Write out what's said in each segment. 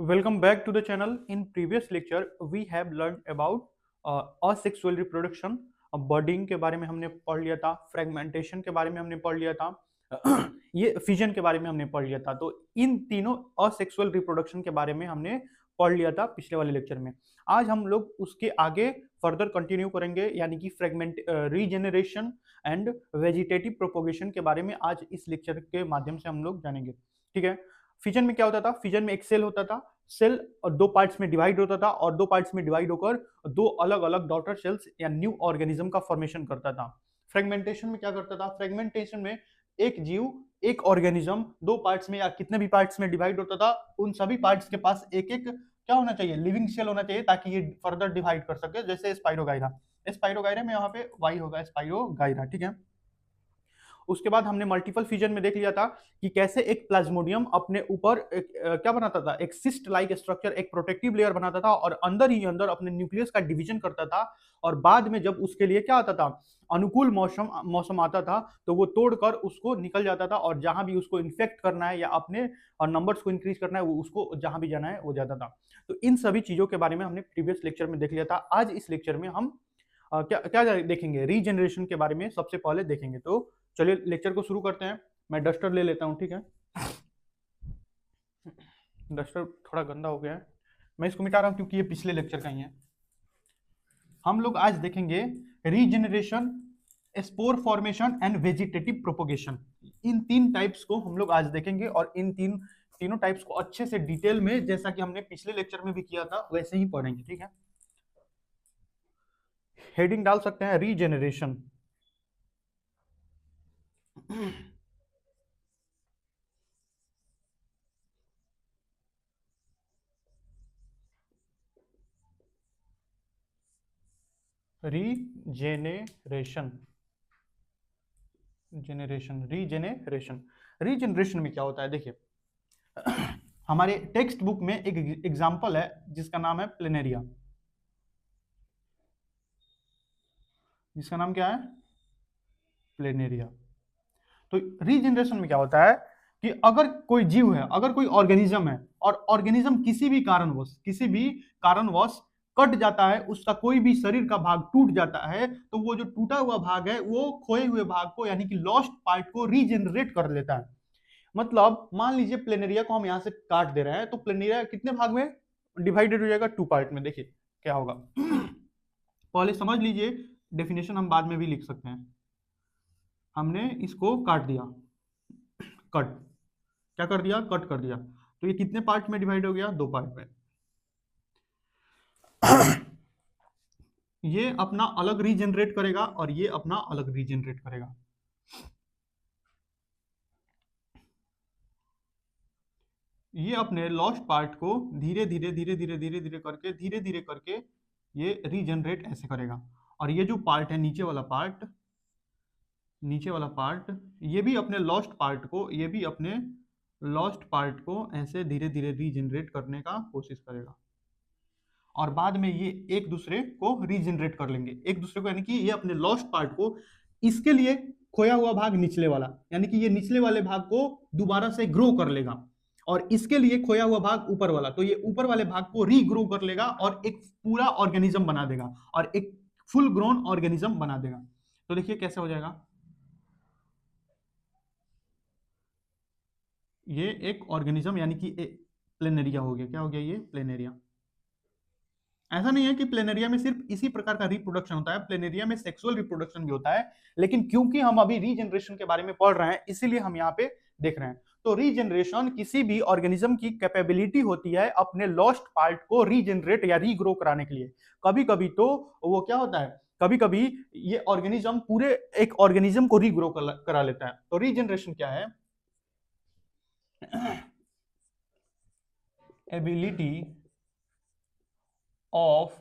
Welcome back to the channel. In previous lecture, we have learned about asexual reproduction. बर्डिंग के बारे में हमने पढ़ लिया था, फ्रेगमेंटेशन के बारे में हमने पढ़ लिया था, ये फिजन के बारे में हमने पढ़ लिया था। तो इन तीनों असेक्सुअल रिप्रोडक्शन के बारे में हमने पढ़ लिया था पिछले वाले लेक्चर में। आज हम लोग उसके आगे फर्दर कंटिन्यू करेंगे, यानी कि fragment regeneration and vegetative propagation के बारे में आज इस लेक्चर के माध्यम से हम लोग जानेंगे। ठीक है। फिजन में क्या होता था? फिजन में एक सेल होता था, सेल दो पार्ट्स में डिवाइड होता था और दो पार्ट्स में डिवाइड होकर दो अलग अलग डॉटर सेल्स या न्यू ऑर्गेनिज्म का फॉर्मेशन करता था। फ्रेगमेंटेशन में क्या करता था? फ्रेगमेंटेशन में एक जीव, एक ऑर्गेनिज्म दो पार्ट्स में या कितने भी पार्ट्स में डिवाइड होता था। उन सभी पार्ट्स के पास एक एक क्या होना चाहिए? लिविंग सेल होना चाहिए, ताकि ये फर्दर डिवाइड कर सके। जैसे स्पाइरोगाइरा, स्पाइरोगाइरा में यहाँ पे वाई होगा, स्पाइरोगाइरा। ठीक है। उसके बाद हमने मल्टीपल फ्यूजन में देख लिया था कि कैसे एक प्लाज्मोडियम अपने ऊपर क्या बनाता था? एक सिस्ट लाइक स्ट्रक्चर, एक प्रोटेक्टिव लेयर बनाता था और अंदर ही अंदर अपने न्यूक्लियस का डिवीजन करता था। और बाद में जब उसके लिए क्या आता था? अनुकूल मौसम आता था, तो वो तोड़कर उसको निकल जाता था और जहां भी उसको इन्फेक्ट करना है या अपने नंबर्स को इंक्रीज करना है, वो उसको जहां भी जाना है वो जाता था। तो इन सभी चीजों के बारे में हमने प्रीवियस लेक्चर में देख लिया था। आज इस लेक्चर में हम क्या क्या देखेंगे? रीजनरेशन के बारे में सबसे पहले देखेंगे। तो चलिए लेक्चर को शुरू करते हैं। मैं डस्टर ले लेता हूं। ठीक है। डस्टर थोड़ा गंदा हो गया है, मैं इसको मिटा रहा हूं क्योंकि ये पिछले लेक्चर का ही है। हम लोग आज देखेंगे regeneration, spore formation and vegetative propagation. इन तीन टाइप्स को हम लोग आज देखेंगे और इन तीनों टाइप्स को अच्छे से डिटेल में, जैसा कि हमने पिछले लेक्चर में भी किया था, वैसे ही पढ़ेंगे। ठीक है। हेडिंग डाल सकते हैं रीजनरेशन। रीजेनेरेशन, रीजेनेरेशन। रीजेनरेशन में क्या होता है? देखिए, हमारे टेक्स्ट बुक में एक एग्जाम्पल है जिसका नाम है प्लेनेरिया। जिसका नाम क्या है? प्लेनेरिया। तो रीजनरेशन में क्या होता है कि अगर कोई जीव है, अगर कोई ऑर्गेनिज्म है और ऑर्गेनिज्म किसी भी कारणवश कट जाता है, उसका कोई भी शरीर का भाग टूट जाता है, तो वो जो टूटा हुआ भाग है वो खोए हुए भाग को, यानी कि लॉस्ट पार्ट को रीजनरेट कर लेता है। मतलब मान लीजिए प्लेनेरिया को हम यहां से काट दे रहे हैं, तो प्लेनेरिया कितने भाग में डिवाइडेड हो जाएगा? टू पार्ट में। देखिए क्या होगा, पहले समझ लीजिए, डेफिनेशन हम बाद में भी लिख सकते हैं। हमने इसको काट दिया, कट, क्या कर दिया? कट कर दिया। तो ये कितने पार्ट में डिवाइड हो गया? दो पार्ट में। ये अपना अलग रीजनरेट करेगा और ये अपना अलग रीजनरेट करेगा। ये अपने लॉस्ट पार्ट को धीरे धीरे धीरे धीरे धीरे धीरे धीरे करके ये रीजनरेट ऐसे करेगा। और ये जो पार्ट है, नीचे वाला पार्ट, ये भी अपने लॉस्ट पार्ट को ऐसे धीरे धीरे रीजनरेट करने का कोशिश करेगा। और बाद में ये एक दूसरे को रीजनरेट कर लेंगे, एक दूसरे को, यानी कि ये अपने लॉस्ट पार्ट को, इसके लिए खोया हुआ भाग निचले वाला, यानी कि ये निचले वाले भाग को दोबारा से ग्रो कर लेगा, और इसके लिए खोया हुआ भाग ऊपर वाला, तो ये ऊपर वाले भाग को रीग्रो कर लेगा और एक पूरा ऑर्गेनिज्म बना देगा और एक फुल ग्रोन ऑर्गेनिज्म बना देगा। तो देखिए कैसे हो जाएगा। ये एक ऑर्गेनिज्म, यानी कि प्लेनेरिया हो गया। क्या हो गया? ये प्लेनेरिया। ऐसा नहीं है कि प्लेनेरिया में सिर्फ इसी प्रकार का रिप्रोडक्शन होता है, प्लेनेरिया में सेक्सुअल रिप्रोडक्शन भी होता है, लेकिन क्योंकि हम अभी रीजनरेशन के बारे में पढ़ रहे हैं, इसीलिए हम यहाँ पे देख रहे हैं। तो रीजनरेशन किसी भी ऑर्गेनिज्म की कैपेबिलिटी होती है अपने लॉस्ट पार्ट को रीजनरेट या रीग्रो कराने के लिए। कभी कभी तो वो क्या होता है, कभी कभी ये ऑर्गेनिज्म पूरे एक ऑर्गेनिज्म को रीग्रो करा लेता है। तो रीजनरेशन क्या है? Ability of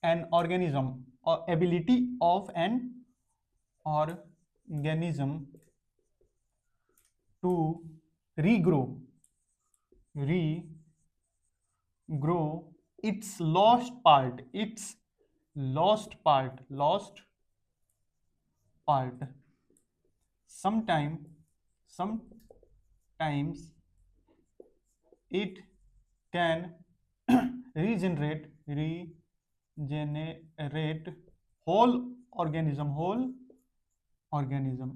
an organism, or ability of an organism to regrow its lost part. Sometimes it can regenerate whole organism.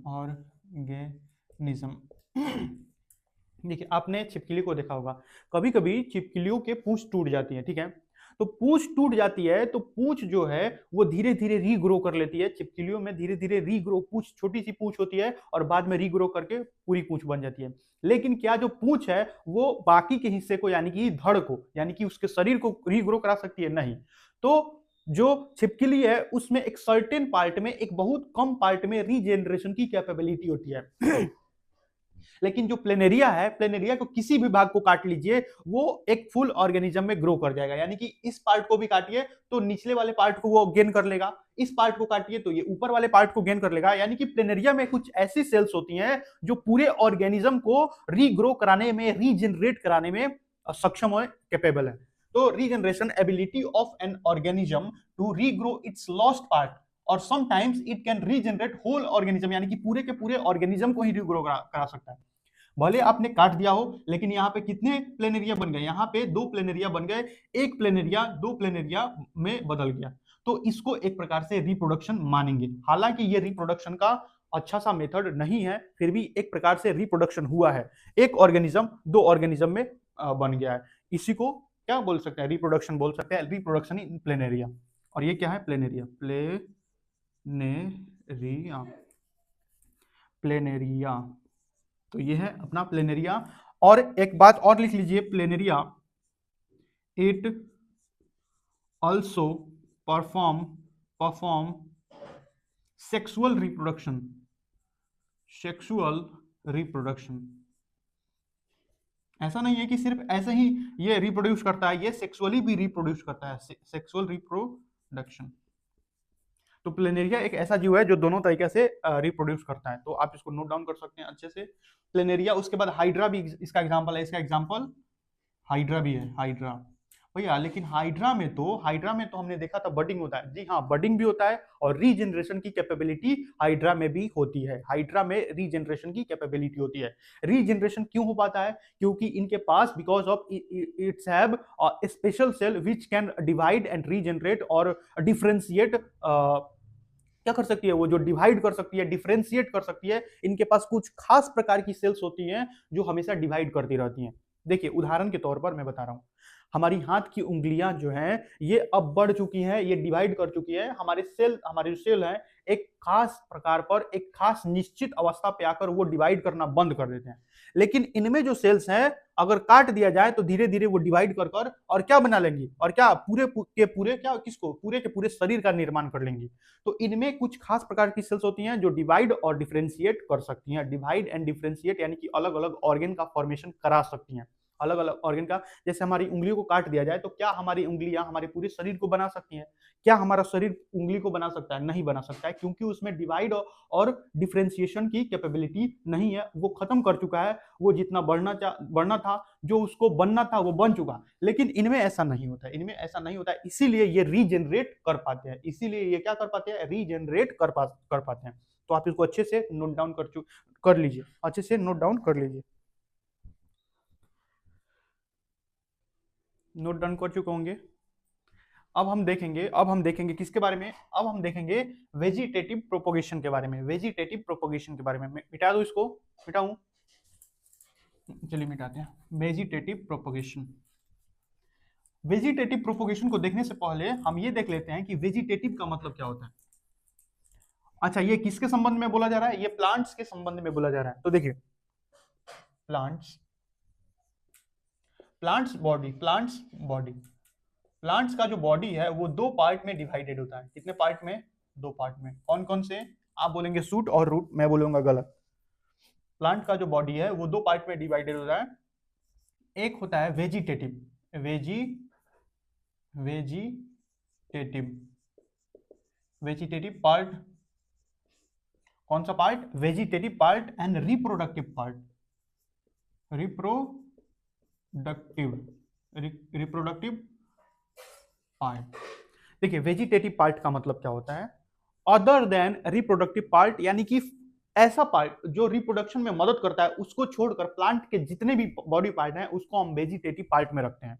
देखिए आपने छिपकली को देखा होगा, कभी कभी छिपकलियों के पूंछ टूट जाती है, ठीक है। तो पूंछ टूट जाती है तो पूंछ जो है वो धीरे धीरे रीग्रो कर लेती है। छिपकलियों में धीरे धीरे रीग्रो, पूंछ छोटी सी पूंछ होती है और बाद में रीग्रो करके पूरी पूंछ बन जाती है। लेकिन क्या जो पूंछ है वो बाकी के हिस्से को यानी कि धड़ को यानी कि उसके शरीर को रीग्रो करा सकती है? नहीं। तो जो छिपकली है उसमें एक सर्टेन पार्ट में, एक बहुत कम पार्ट में रीजेनरेशन की कैपेबिलिटी होती है। लेकिन जो प्लेनेरिया है, प्लेनेरिया को किसी भी भाग को काट लीजिए वो एक फुल ऑर्गेनिज्म में ग्रो कर जाएगा। यानी कि इस पार्ट को भी काटिए तो निचले वाले पार्ट को वो गेन कर लेगा, इस पार्ट को काटिए तो ये ऊपर वाले पार्ट को गेन कर लेगा। यानी कि प्लेनेरिया में कुछ ऐसी सेल्स होती हैं जो पूरे ऑर्गेनिज्म को रीग्रो कराने में, रीजनरेट कराने में सक्षम है, कैपेबल है। तो regeneration ability of an organism to regrow its lost part और sometimes it can regenerate whole organism, यानी कि पूरे के पूरे ऑर्गेनिज्म को ही रीग्रो करा सकता है। भले आपने काट दिया हो लेकिन यहाँ पे कितने प्लेनेरिया बन गए? यहाँ पे 2 प्लेनेरिया बन गए, एक प्लेनेरिया 2 प्लेनेरिया में बदल गया। तो इसको एक प्रकार से रिप्रोडक्शन मानेंगे। हालांकि ये रिप्रोडक्शन का अच्छा सा मेथड नहीं है, फिर भी एक प्रकार से रिप्रोडक्शन हुआ है। एक ऑर्गेनिज्म 2 ऑर्गेनिज्म में बन गया है। इसी को क्या बोल सकते हैं? रिप्रोडक्शन बोल सकते हैं, रिप्रोडक्शन इन प्लेनेरिया। और ये क्या है? प्लेनेरिया। प्लेनेरिया। तो ये है अपना प्लेनेरिया। और एक बात और लिख लीजिए, planaria it also perform sexual reproduction. ऐसा नहीं है कि सिर्फ ऐसे ही ये रिप्रोड्यूस करता है, ये सेक्सुअली भी रिप्रोड्यूस करता है, सेक्सुअल रिप्रोडक्शन। तो प्लेनेरिया एक ऐसा जीव है जो दोनों तरीके से रिप्रोड्यूस करता है। तो आप इसको नोट डाउन कर सकते हैं अच्छे से, प्लेनेरिया। उसके बाद हाइड्रा भी इसका एग्जांपल है, इसका एग्जांपल हाइड्रा भी है। हाइड्रा भैया, लेकिन हाइड्रा में तो हमने देखा था बडिंग होता है। जी हाँ, बडिंग भी होता है और रीजनरेशन की कैपेबिलिटी हाइड्रा में भी होती है। हाइड्रा में रीजनरेशन की कैपेबिलिटी होती है। रीजनरेशन क्यों हो पाता है? क्योंकि इनके पास because of its have special cell which can divide and regenerate और डिफरेंशिएट। क्या कर सकती है वो? जो डिवाइड कर सकती है, डिफरेंशिएट कर सकती है। इनके पास कुछ खास प्रकार की सेल्स होती हैं जो हमेशा डिवाइड करती रहती हैं। देखिए उदाहरण के तौर पर मैं बता रहा हूं, हमारी हाथ की उंगलियां जो हैं ये अब बढ़ चुकी हैं, ये डिवाइड कर चुकी है। हमारे जो सेल हैं एक खास प्रकार पर, एक खास निश्चित अवस्था पे आकर वो डिवाइड करना बंद कर देते हैं। लेकिन इनमें जो सेल्स हैं अगर काट दिया जाए तो धीरे धीरे वो डिवाइड कर कर और क्या बना लेंगी? और क्या पूरे के पूरे, क्या किसको? पूरे के पूरे शरीर का निर्माण कर लेंगी। तो इनमें कुछ खास प्रकार की सेल्स होती हैं जो डिवाइड और डिफरेंशिएट कर सकती हैं। डिवाइड एंड डिफरेंशिएट यानी कि अलग अलग ऑर्गेन का फॉर्मेशन करा सकती हैं, अलग अलग ऑर्गेन का। जैसे हमारी उंगलियों को काट दिया जाए तो क्या हमारी उंगलियां हमारे पूरे शरीर को बना सकती हैं? क्या हमारा शरीर उंगली को बना सकता है? नहीं बना सकता है, क्योंकि उसमें डिवाइड और डिफरेंशिएशन की कैपेबिलिटी नहीं है। वो खत्म कर चुका है। वो जितना बढ़ना था, जो उसको बनना था वो बन चुका। लेकिन इनमें ऐसा नहीं होता है, इनमें ऐसा नहीं होता है, इसीलिए ये रीजनरेट कर पाते हैं। इसीलिए ये क्या कर पाते हैं? रीजनरेट कर पाते हैं। तो आप इसको अच्छे से नोट डाउन कर लीजिए, अच्छे से नोट डाउन कर लीजिए। नोट डाउन कर चुके होंगे। अब हम देखेंगे किसके बारे में? अब हम देखेंगे वेजिटेटिव प्रोपोगेशन के बारे में। वेजिटेटिव प्रोपोगेशन के बारे में मिटा दो इसको, मिटाऊं? चलिए मिटाते हैं। Vegetative propagation. वेजिटेटिव प्रोपोगेशन को देखने से पहले हम ये देख लेते हैं कि वेजिटेटिव का मतलब क्या होता है। अच्छा, ये किसके संबंध में बोला जा रहा है? ये प्लांट्स के संबंध में बोला जा रहा है। तो देखिए, प्लांट्स का जो बॉडी है वो 2 पार्ट में डिवाइडेड होता है। कितने पार्ट में? 2 पार्ट में। कौन कौन से? आप बोलेंगे शूट और रूट, मैं बोलूंगा गलत। प्लांट का जो बॉडी है वो 2 पार्ट में डिवाइडेड होता है। एक होता है वेजिटेटिव पार्ट। कौन सा part? Vegetative part and reproductive part. Reproductive part. देखिए वेजिटेटिव पार्ट का मतलब क्या होता है? अदर देन रिप्रोडक्टिव पार्ट, यानी कि ऐसा पार्ट जो रिप्रोडक्शन में मदद करता है, उसको छोड़कर प्लांट के जितने भी बॉडी पार्ट हैं उसको हम वेजिटेटिव पार्ट में रखते हैं।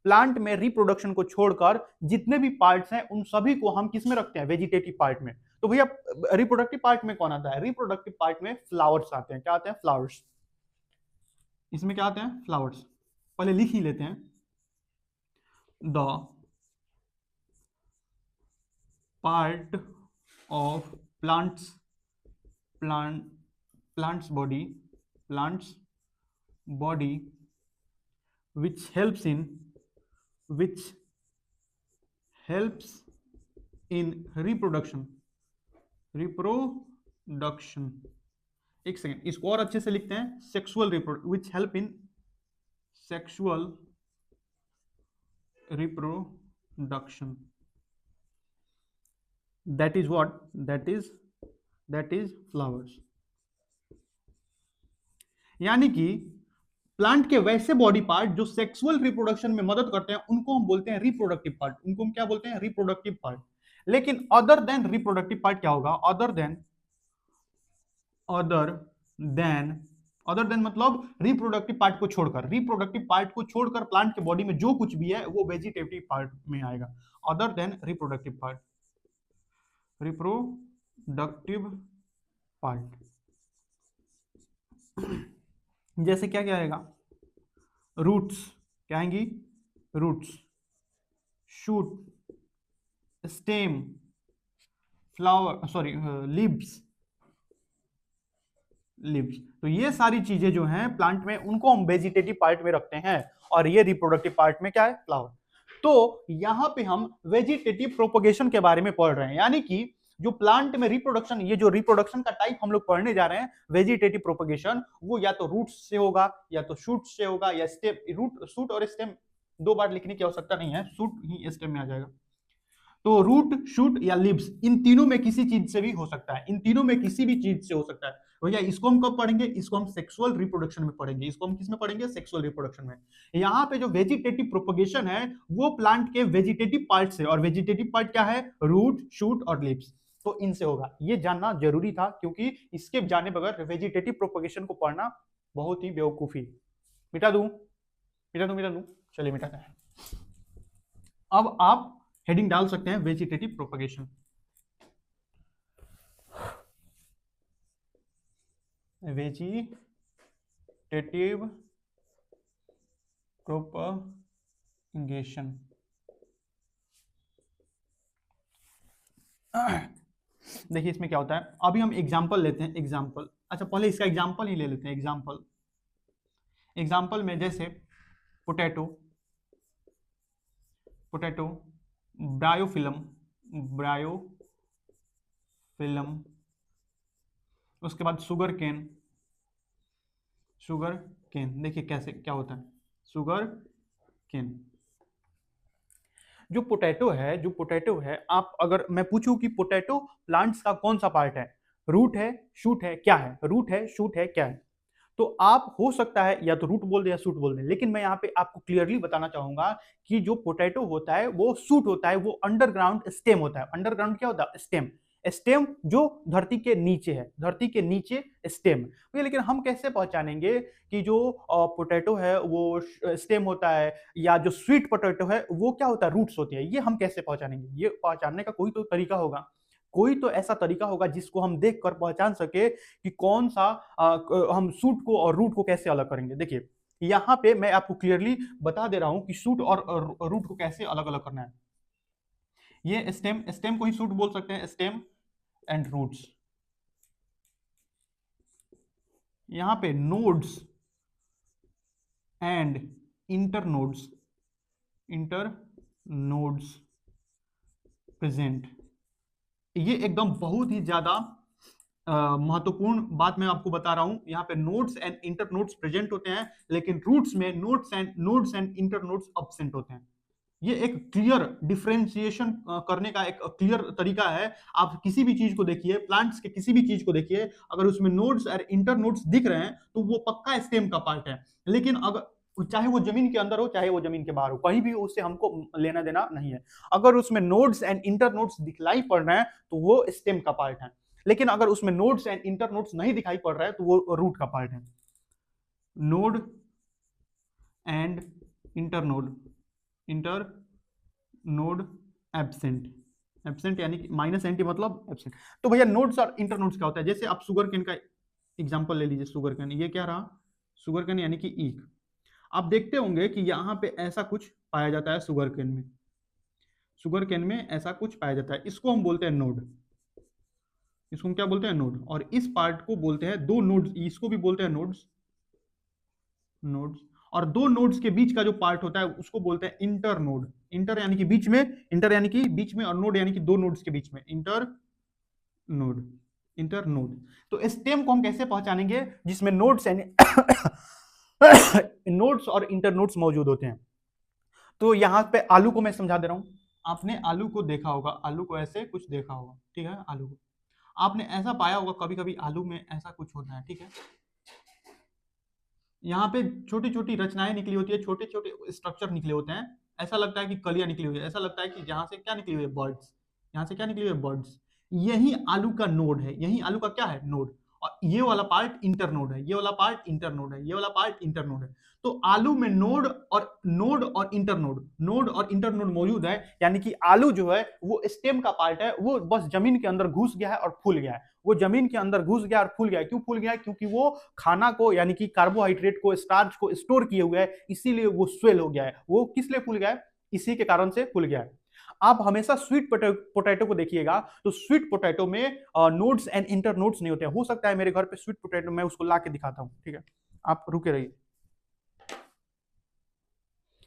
प्लांट में रिप्रोडक्शन को छोड़कर जितने भी पार्ट्स हैं उन सभी को हम किस में रखते हैं, वेजिटेटिव पार्ट में। तो भैया रिप्रोडक्टिव पार्ट में कौन आता है, रिप्रोडक्टिव पार्ट में फ्लावर्स आते हैं। क्या आते हैं, फ्लावर्स। इसमें क्या आते हैं, फ्लावर्स। पहले लिख ही लेते हैं, the part of plants body which helps in reproduction। एक सेकेंड, इसको और अच्छे से लिखते हैं, sexual reproduction, which help in sexual reproduction. That is what, that is flowers. यानी कि प्लांट के वैसे बॉडी पार्ट जो सेक्सुअल रिप्रोडक्शन में मदद करते हैं उनको हम बोलते हैं रिप्रोडक्टिव पार्ट। उनको हम क्या बोलते हैं, रिप्रोडक्टिव पार्ट। लेकिन अदर देन रिप्रोडक्टिव पार्ट क्या होगा, अदर देन मतलब रिप्रोडक्टिव पार्ट को छोड़कर, रिप्रोडक्टिव पार्ट को छोड़कर प्लांट के बॉडी में जो कुछ भी है वो वेजिटेटिव पार्ट में आएगा। Other than reproductive part, reproductive part. जैसे क्या क्या आएगा, रूट्स, क्या आएंगी, roots, shoot, stem, flower, sorry leaves. तो ये सारी चीजें जो हैं प्लांट में उनको हम वेजिटेटिव पार्ट में रखते हैं, और ये रिप्रोडक्टिव पार्ट में क्या है, फ्लावर। तो यहां पे हम वेजिटेटिव प्रोपगेशन के बारे में पढ़ रहे हैं, यानी कि जो प्लांट में रिप्रोडक्शन, ये जो रिप्रोडक्शन का टाइप हम लोग पढ़ने जा रहे हैं वेजिटेटिव प्रोपगेशन, वो या तो रूट्स से होगा, या तो शूट से होगा, या स्टेम। रूट, शूट और स्टेम दो बार लिखने की आवश्यकता नहीं है, शूट ही स्टेम में आ जाएगा। तो रूट, शूट या लीव्स, इन तीनों में किसी चीज से भी हो सकता है, इन तीनों में किसी भी चीज से हो सकता है। भैया इसको हम कब पढ़ेंगे, इसको हम सेक्सुअल रिप्रोडक्शन में पढ़ेंगे। इसको हम किस में पढ़ेंगे, सेक्सुअल रिप्रोडक्शन में। यहाँ पे जो वेजिटेटिव प्रोपगेशन है वो प्लांट के वेजिटेटिव पार्ट से, और वेजिटेटिव पार्ट क्या है, रूट, शूट और लीव्स, तो इनसे होगा। ये जानना जरूरी था, क्योंकि इसके जाने बगैर वेजिटेटिव प्रोपगेशन को पढ़ना बहुत ही बेवकूफी। मिटा दूं, चलिए मिटाते हैं। अब आप हेडिंग डाल सकते हैं, वेजिटेटिव प्रोपगेशन। Vegetative propagation. देखिए इसमें क्या होता है, अभी हम एग्जांपल लेते हैं, एग्जांपल। अच्छा पहले इसका एग्जांपल ही ले लेते हैं, एग्जांपल में जैसे पोटैटो, ब्रायोफिलम, उसके बाद शुगर केन। देखिए कैसे क्या होता है, शुगर केन। जो पोटैटो है, आप अगर मैं पूछूं कि पोटैटो प्लांट्स का कौन सा पार्ट है, रूट है, शूट है, क्या है, रूट है, शूट है, क्या है, तो आप हो सकता है या तो रूट बोल दे या शूट बोल दे। लेकिन मैं यहाँ पे आपको क्लियरली बताना चाहूंगा कि जो पोटैटो होता है वो शूट होता है, वो अंडरग्राउंड स्टेम होता है। अंडरग्राउंड क्या होता है, स्टेम। स्टेम जो धरती के नीचे है, धरती के नीचे स्टेम। लेकिन हम कैसे पहचानेंगे कि जो पोटैटो है वो स्टेम होता है, या जो स्वीट पोटैटो है वो क्या होता है, रूट्स होती है। ये हम कैसे पहचानेंगे, ये पहचानने का कोई तो तरीका होगा, कोई तो ऐसा तरीका होगा जिसको हम देखकर पहचान सके कि कौन सा हम शूट को और रूट को कैसे अलग करेंगे। देखिए यहाँ पे मैं आपको क्लियरली बता दे रहा हूं कि शूट और रूट को कैसे अलग अलग करना है। ये स्टेम को ही शूट बोल सकते हैं, स्टेम एंड रूट्स। यहां पे नोड्स एंड इंटरनोड्स प्रेजेंट। ये एकदम बहुत ही ज्यादा महत्वपूर्ण बात मैं आपको बता रहा हूं। यहाँ पे नोड्स एंड इंटरनोड्स प्रेजेंट होते हैं, लेकिन रूट्स में नोड्स एंड इंटरनोड्स अब्सेंट होते हैं। ये एक क्लियर डिफरेंशिएशन करने का एक क्लियर तरीका है। आप किसी भी चीज को देखिए, प्लांट्स के किसी भी चीज को देखिए, अगर उसमें नोड्स और इंटरनोड्स दिख रहे हैं तो वो पक्का स्टेम का पार्ट है। लेकिन अगर चाहे वो जमीन के अंदर हो चाहे वो जमीन के बाहर हो, कहीं भी उससे हमको लेना देना नहीं है। अगर उसमें नोड्स एंड इंटरनोड्स दिखलाई पड़ रहे हैं तो वो स्टेम का पार्ट है। लेकिन अगर उसमें नोड्स एंड इंटरनोड्स नहीं दिखाई पड़ रहा है तो वो रूट का पार्ट है। Node and internode inter node absent, absent यानी कि माइनस एंटी मतलब एब्सेंट। तो भैया नोड्स और इंटर नोड्स क्या होता है? जैसे आप शुगर केन का एग्जांपल ले लीजिए, शुगर केन, ये क्या रहा? शुगर केन यानी कि ईख। आप देखते होंगे कि यहाँ पे ऐसा कुछ पाया जाता है शुगर केन में, शुगर केन में ऐसा कुछ पाया जाता है, इसको हम बोलते हैं नोड, इसको हम क्या बोलते हैं? नोड। और इस पार्ट को बोलते हैं दो नोड्स, इसको भी बोलते हैं नोड्स, नोड्स। और दो नोड्स के बीच का जो पार्ट होता है उसको बोलते हैं इंटर नोड। इंटर यानी कि बीच में, इंटर यानी कि बीच में, और नोड यानी कि दो नोड्स के बीच में, इंटर नोड, इंटर नोड। तो स्टेम को हम कैसे पहचानेंगे? जिसमें नोड्स यानी नोड्स और इंटर नोड्स मौजूद होते हैं। तो यहां पे आलू को मैं समझा दे रहा हूं। आपने आलू को देखा होगा, आलू को ऐसे कुछ देखा होगा, ठीक है? आलू को आपने ऐसा पाया होगा, कभी कभी आलू में ऐसा कुछ होता है, ठीक है? यहाँ पे छोटी छोटी रचनाएं निकली होती है, छोटे छोटे स्ट्रक्चर निकले होते हैं, ऐसा लगता है कि कलियां निकली हुई है, ऐसा लगता है कि जहां से क्या निकली हुई है? बर्ड्स। यहाँ से क्या निकली हुई है? बर्ड्स। यही आलू का नोड है, यही आलू का क्या है? नोड। और ये वाला पार्ट इंटर नोड है, ये वाला पार्ट इंटर नोड है, ये वाला पार्ट इंटर नोड है। तो आलू में नोड और इंटर नोड, नोड और इंटर नोड मौजूद है, यानी कि आलू जो है वो स्टेम का पार्ट है, वो बस जमीन के अंदर घुस गया है और फूल गया है। वो जमीन के अंदर घुस गया और फूल गया। क्यों फूल गया? क्योंकि वो खाना को यानी कि कार्बोहाइड्रेट को, स्टार्च को स्टोर किए हुए है, इसीलिए वो स्वेल हो गया है। वो किस लिए फूल गया है? इसी के कारण से फूल गया है। आप हमेशा स्वीट पोटैटो को देखिएगा, तो स्वीट पोटैटो में नोड्स एंड इंटर नोड्स नहीं होते हैं। हो सकता है मेरे घर पे स्वीट पोटैटो, मैं उसको ला के दिखाता हूं, ठीक है? आप रुके रहिए।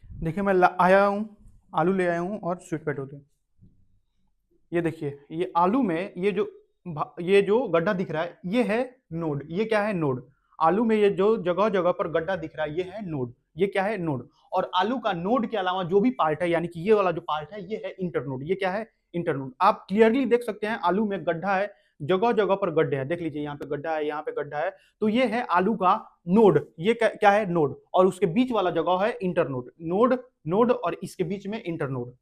देखिए मैं आया हूं, आलू ले आया हूं और स्वीट पोटैटो। ये देखिए, ये आलू में ये जो गड्ढा दिख रहा है ये है नोड। ये क्या है? नोड। आलू में ये जो जगह जगह पर गड्ढा दिख रहा है ये है नोड। ये क्या है? नोड। और आलू का नोड के अलावा जो भी पार्ट है, यानी कि ये वाला जो पार्ट है ये है इंटरनोड। ये क्या है? इंटरनोड। आप क्लियरली देख सकते हैं आलू में गड्ढा है, जगह जगह पर गड्ढे हैं। देख लीजिए, यहाँ पे गड्ढा है, यहाँ पे गड्ढा है। तो ये है आलू का नोड। ये क्या है? नोड। और उसके बीच वाला जगह है इंटरनोड। नोड, नोड और इसके बीच में इंटरनोड।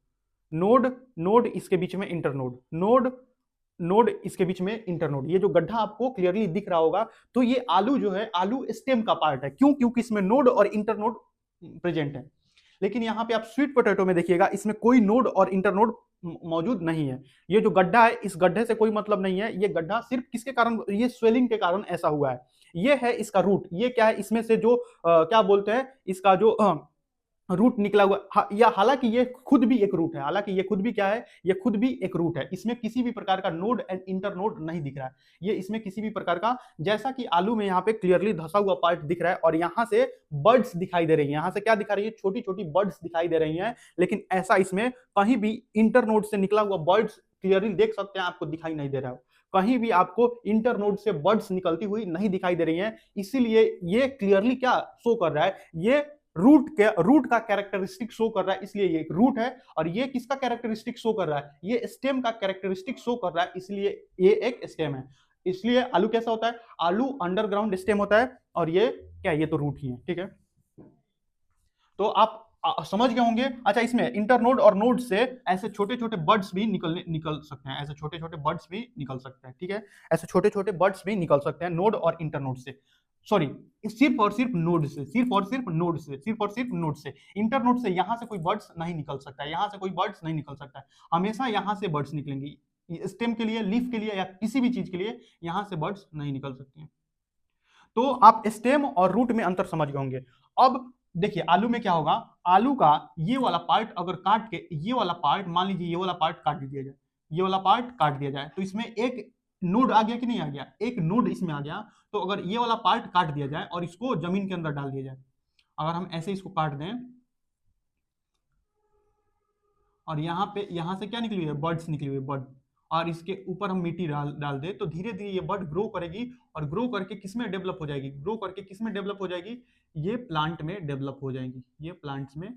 नोड, नोड इसके बीच में इंटरनोड, नोड, नोड इसके बीच में इंटरनोड। ये जो गड्ढा आपको क्लियरली दिख रहा होगा, तो ये आलू जो है, आलू स्टेम का पार्ट है। क्यों? क्योंकि इसमें नोड और इंटरनोड प्रेजेंट है। लेकिन यहाँ पे आप स्वीट पोटैटो में देखिएगा, इसमें कोई नोड और इंटरनोड मौजूद नहीं है। ये जो गड्ढा है, इस गड्ढे से कोई मतलब नहीं है। ये गड्ढा सिर्फ किसके कारण? ये स्वेलिंग के कारण ऐसा हुआ है। ये है इसका रूट। ये क्या है? इसमें से जो क्या बोलते हैं, इसका जो रूट निकला हुआ, या हालांकि ये खुद भी एक रूट है, हालांकि ये खुद भी क्या है? ये खुद भी एक रूट है। इसमें किसी भी प्रकार का नोड एंड इंटर नोड नहीं दिख रहा है। ये इसमें किसी भी प्रकार का, जैसा कि आलू में यहाँ पे क्लियरली धसा हुआ पार्ट दिख रहा है, और यहाँ से बर्ड्स दिखाई दे रही है। यहाँ से क्या दिखा रही है? छोटी छोटी बर्ड्स दिखाई दे रही हैं। लेकिन ऐसा इसमें कहीं भी इंटर नोड से निकला हुआ बर्ड्स क्लियरली देख सकते हैं, आपको दिखाई नहीं दे रहा है। कहीं भी आपको इंटर नोड से बर्ड्स निकलती हुई नहीं दिखाई दे रही है। इसीलिए ये क्लियरली क्या शो कर रहा है? ये रूट का कैरेक्टरिस्टिक शो कर रहा है, इसलिए ये एक रूट है। और ये किसका कैरेक्टरिस्टिक शो कर रहा है? ये स्टेम का कैरेक्टरिस्टिक शो कर रहा है, इसलिए ये एक स्टेम है। इसलिए आलू कैसा होता है? आलू अंडरग्राउंड स्टेम होता है, और ये क्या? ये तो रूट ही है, ठीक है? तो आप समझ गए होंगे। अच्छा, इसमें इंटरनोड और नोड से ऐसे छोटे छोटे बर्ड्स भी निकल सकते हैं, ऐसे छोटे छोटे बर्ड्स भी निकल सकते हैं, ठीक है? ऐसे छोटे छोटे बर्ड्स भी निकल सकते हैं नोड और इंटरनोड से। सॉरी, सिर्फ और सिर्फ नोड से, सिर्फ और सिर्फ नोड से, सिर्फ और सिर्फ नोड से। इंटरनोड से यहां से कोई बर्ड्स नहीं निकल सकता है, यहां से कोई बर्ड्स नहीं निकल सकता है। हमेशा यहां से बर्ड्स निकलेंगी। स्टेम के लिए, लीफ के लिए, या किसी भी चीज के लिए यहां से बर्ड्स नहीं निकल सकती हैं। तो आप स्टेम और रूट में अंतर समझ गए होंगे। अब देखिए आलू में क्या होगा? आलू का ये वाला पार्ट अगर काट के, ये वाला पार्ट मान लीजिए, ये वाला पार्ट काट दिया जाए, ये वाला पार्ट काट दिया जाए, तो इसमें एक नोड आ गया कि नहीं आ गया? एक नोड इसमें आ गया। तो अगर ये वाला पार्ट काट दिया जाए और इसको जमीन के अंदर डाल दिया जाए, अगर हम ऐसे इसको काट दें, और यहाँ पे, यहाँ से क्या निकली हुई है? बर्ड्स निकली हुई है, बर्ड। और इसके ऊपर हम मिट्टी डाल डाल दे, तो धीरे धीरे ये बर्ड ग्रो करेगी, और ग्रो करके किस में डेवलप हो जाएगी? ग्रो करके किस में डेवलप हो जाएगी? ये प्लांट में डेवलप हो जाएंगी। ये प्लांट्स में,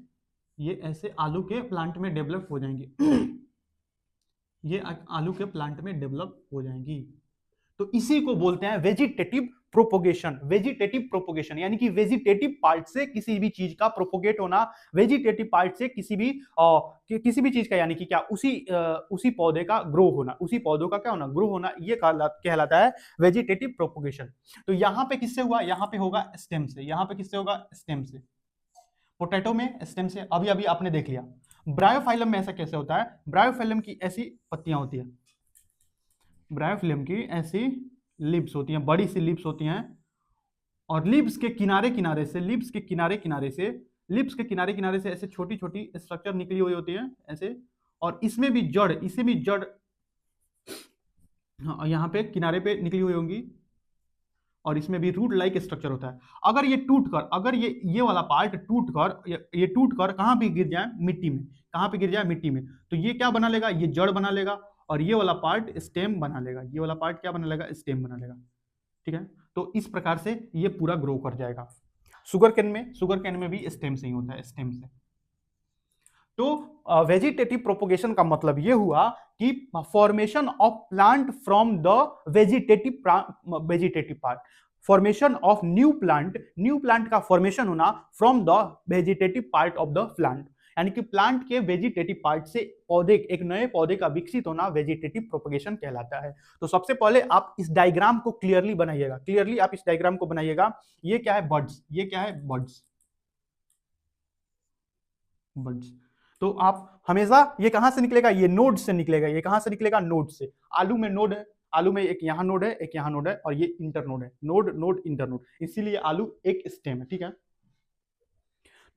ये ऐसे आलू के प्लांट में डेवलप हो जाएंगी। ये आलू के प्लांट में डेवलप हो जाएंगी। तो इसी को बोलते हैं वेजिटेटिव प्रोपोगेशन। वेजिटेटिव प्रोपोगेशन यानी कि वेजिटेटिव पार्ट से किसी भी चीज का प्रोपोगेट होना, वेजिटेटिव पार्ट से किसी भी चीज का, यानी कि क्या, उसी पौधे का ग्रो होना, उसी पौधों का क्या होना? ग्रो होना। ये कहलाता है वेजिटेटिव प्रोपोगेशन। तो यहाँ पे किससे हुआ? यहाँ पे होगा स्टेम से। यहाँ पे किससे होगा? स्टेम से। पोटैटो में स्टेम से अभी अभी आपने देख लिया। ब्रायोफाइलम में ऐसा कैसे होता है? ब्रायोफाइलम की ऐसी पत्तियां होती है, ब्रायोफिल्म की ऐसी लिप्स होती हैं, बड़ी सी लिप्स होती हैं, और लिप्स के किनारे किनारे से, लिप्स के किनारे किनारे से ऐसे छोटी छोटी स्ट्रक्चर निकली हुई होती है ऐसे, और इसमें भी जड़, इसे भी जड़, हाँ, यहाँ पे किनारे पे निकली हुई होंगी, और इसमें भी रूट लाइक स्ट्रक्चर होता है। अगर ये टूट कर, अगर ये वाला पार्ट टूट कर, ये टूट कर कहाँ पे गिर जाए? मिट्टी में। कहाँ पे गिर जाए? मिट्टी में। तो ये क्या बना लेगा? ये जड़ बना लेगा, और ये वाला पार्ट स्टेम बना लेगा। ये वाला पार्ट क्या बना लेगा? स्टेम बना लेगा। ठीक है, तो इस प्रकार से ये पूरा ग्रो कर जाएगा। शुगर कैन में भी स्टेम से ही होता है, स्टेम से। तो वेजिटेटिव प्रोपोगेशन का मतलब ये हुआ कि formation of plant from the vegetative part, formation of new plant का फॉर्मेशन होना from the vegetative part of the plant, यानी कि प्लांट के वेजिटेटिव पार्ट से पौधे, एक नए पौधे का विकसित होना वेजिटेटिव प्रोपोगेशन कहलाता है। तो सबसे पहले आप इस डायग्राम को क्लियरली बनाइएगा, क्लियरली आप इस डायग्राम को बनाइएगा। ये क्या है? बड्स। ये क्या है? बड्स। बड्स। तो आप हमेशा, ये कहां से निकलेगा? ये नोड से निकलेगा। ये कहां से निकलेगा? नोड से। आलू में नोड है, आलू में एक यहाँ नोड है, एक यहाँ नोड है, और ये इंटर नोड है। नोड नोड इंटर नोड, इसीलिए आलू एक स्टेम है। ठीक है,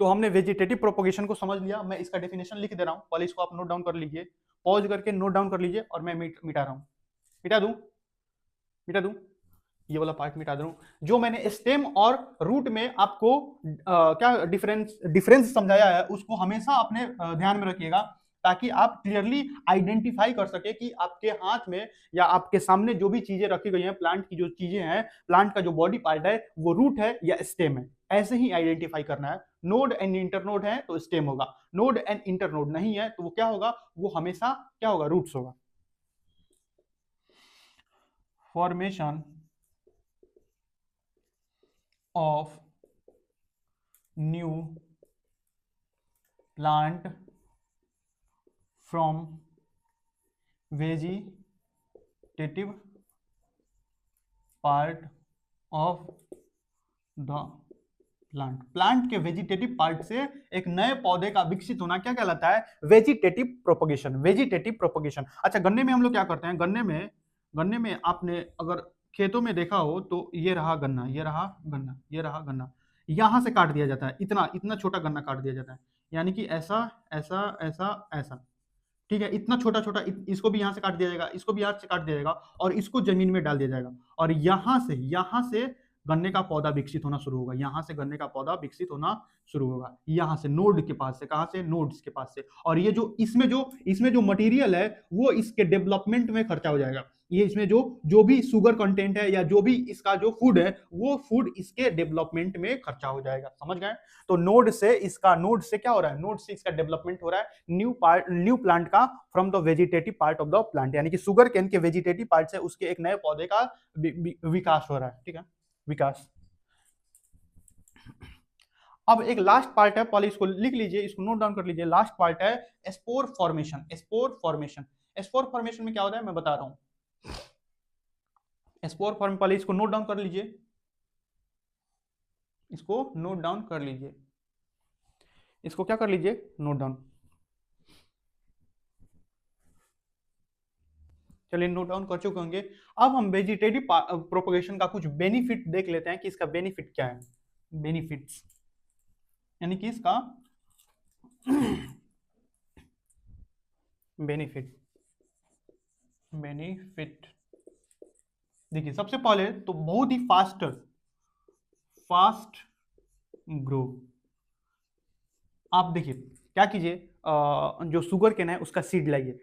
तो हमने वेजिटेटिव प्रोपोगेशन को समझ लिया। मैं इसका डेफिनेशन लिख दे रहा हूं, पहले इसको आप नोट डाउन कर लीजिए, पॉज करके नोट डाउन कर लीजिए, और मैं मिटा रहा हूं। मिटा दूं? मिटा दूं? ये वाला पार्ट मिटा दूं। जो मैंने स्टेम और रूट में आपको क्या डिफरेंस समझाया है, उसको हमेशा अपने ध्यान में रखिएगा, ताकि आप क्लियरली आइडेंटिफाई कर सके कि आपके हाथ में या आपके सामने जो भी चीजें रखी गई हैं, प्लांट की जो चीजें हैं, प्लांट का जो बॉडी पार्ट है, वो रूट है या स्टेम है, ऐसे ही आइडेंटिफाई करना है। नोड एंड इंटरनोड है तो स्टेम होगा, नोड एंड इंटरनोड नहीं है तो वो क्या होगा? वो हमेशा क्या होगा? रूट्स होगा। Formation of new plant from vegetative part of the plant के वेजिटेटिव पार्ट से एक नए पौधे का विकसित होना क्या कहलाता है? Vegetative propagation. Vegetative propagation. अच्छा, गन्ने में हम लोग क्या करते हैं? गन्ने में आपने अगर खेतों में देखा हो तो ये रहा गन्ना, ये रहा गन्ना, ये रहा गन्ना, यहां से काट दिया जाता है, इतना इतना छोटा गन्ना काट दिया जाता है, यानी कि ऐसा ऐसा ऐसा ऐसा। ठीक है, इतना छोटा छोटा, इसको भी यहां से काट दिया जाएगा, इसको भी यहां से काट दिया जाएगा, और इसको जमीन में डाल दिया जाएगा, और यहां से गन्ने का पौधा विकसित होना शुरू होगा। यहां से गन्ने का पौधा विकसित होना शुरू होगा, यहां से नोड के पास से। कहां से? नोड्स के पास से। और ये जो इसमें जो मटेरियल है, वो इसके डेवलपमेंट में खर्चा हो जाएगा। ये इसमें जो भी शुगर कंटेंट है, या जो भी इसका जो फूड है, वो फूड इसके डेवलपमेंट में खर्चा हो जाएगा। समझ गए? तो नोड से क्या हो रहा है? नोड से इसका डेवलपमेंट हो रहा है न्यू प्लांट का, from the vegetative part of the plant, यानी कि शुगर केन के वेजिटेटिव पार्ट से उसके एक नए पौधे का विकास हो रहा है। ठीक है, विकास। अब एक लास्ट पार्ट है, पहले इसको लिख लीजिए, इसको नोट डाउन कर लीजिए। लास्ट पार्ट है स्पोर फॉर्मेशन। स्पोर फॉर्मेशन में क्या होता है मैं बता रहा हूं। स्पोर फॉर्म, पहले इसको नोट डाउन कर लीजिए, इसको नोट डाउन कर लीजिए, इसको क्या कर लीजिए? Note down. चलिए, नोट डाउन कर चुके होंगे। अब हम वेजिटेटिव प्रोपोगेशन का कुछ बेनिफिट देख लेते हैं कि इसका बेनिफिट क्या है। बेनिफिट्स, यानी कि इसका बेनिफिट देखिए, सबसे पहले तो बहुत ही फास्ट ग्रो। आप देखिए, क्या कीजिए, जो शुगर केन है उसका सीड लाइए,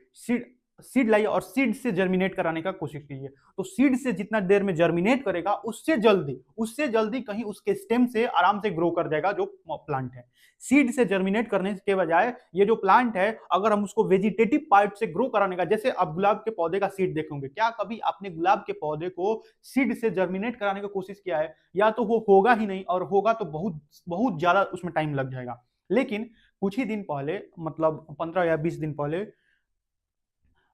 सीड लाइए, और सीड से जर्मिनेट कराने का कोशिश कीजिए। तो सीड से जितना देर में जर्मिनेट करेगा, उससे जल्दी कहीं उसके स्टेम से आराम से ग्रो कर जाएगा जो प्लांट है। सीड से जर्मिनेट करने के बजाय ये जो प्लांट है, अगर हम उसको वेजिटेटिव पार्ट से ग्रो कराने का, जैसे आप गुलाब के पौधे का सीड देखेंगे, क्या कभी आपने गुलाब के पौधे को सीड से जर्मिनेट कराने की कोशिश किया है? या तो वो होगा ही नहीं, और होगा तो बहुत बहुत ज्यादा उसमें टाइम लग जाएगा। लेकिन कुछ ही दिन पहले, मतलब 15 या 20 दिन पहले,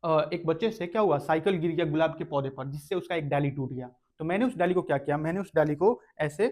एक बच्चे से क्या हुआ, साइकिल गिर गया गुलाब के पौधे पर, जिससे उसका एक डाली टूट गया। तो मैंने उस डाली को क्या किया, मैंने उस डाली को ऐसे